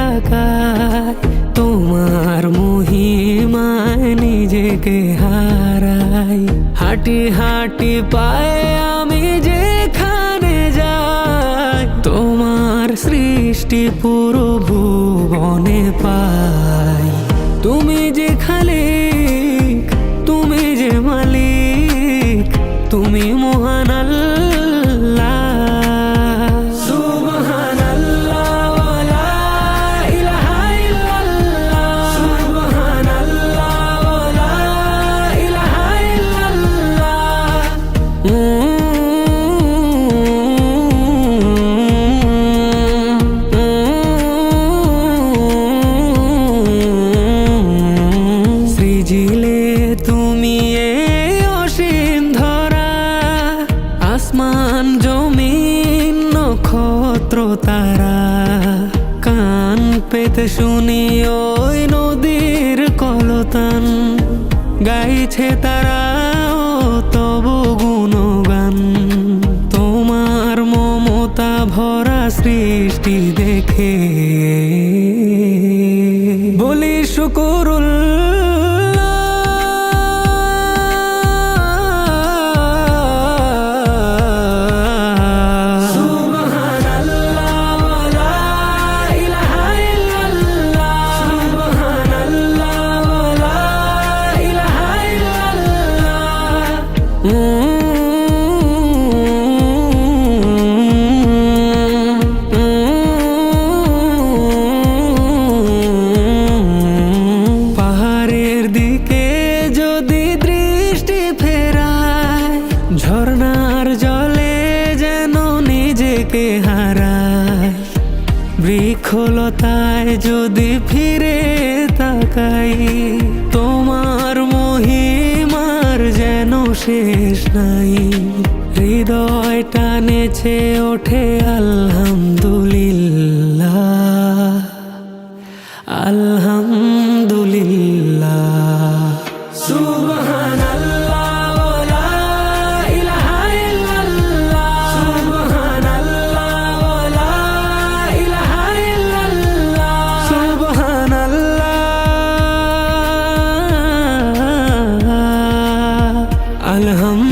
তাকায়, তোমার মহিমায় নিজেকে হারাই। হাঁটি হাঁটি পায়ে আমি যেখানে যাই, তোমার সৃষ্টি পুরো ভুবনে পাই। তুমি যে খালিক, তুমি যে মালিক, তুমি মহান আল্লাহ। সুবহানাল্লাহ ওয়া লা ইলাহা ইল্লাল্লাহ, সুবহানাল্লাহ ওয়া লা ইলাহা ইল্লাল্লাহ। সৃজিলে তুমি এই অসীম ধরা, আসমান জমিন নক্ষত্র তারা। কান পেতে শুনি ওই নদীর কলতান, গাইছে তারা তবু গুণগান। তোমার মমতা ভরা সৃষ্টি দেখে বলি শুকুরুল্লাহ। সুবহানাল্লাহ ওয়া লা ইলাহা ইল্লাল্লাহ, সুবহানাল্লাহ ওয়া লা ইলাহা ইল্লাল্লাহ। পাহাড়ের দিকে যদি দৃষ্টি ফেরায়, ঝর্ণার জলে যেন নিজেকে হারায়। বৃক্ষলতায় যদি ফিরে তাকাই, তোমার মহিমার যেন শেষ নাই। হৃদয় টানেছে ওঠে আলহামদুলিল্লাহ, আলহামদুলিল্লাহ। সুবহানাল্লাহ ওয়া লা ইলাহা ইল্লাল্লাহ, সুবহানাল্লাহ ওয়া লা ইলাহা ইল্লাল্লাহ, সুবহানাল্লাহ, আলহামদুলিল্লাহ।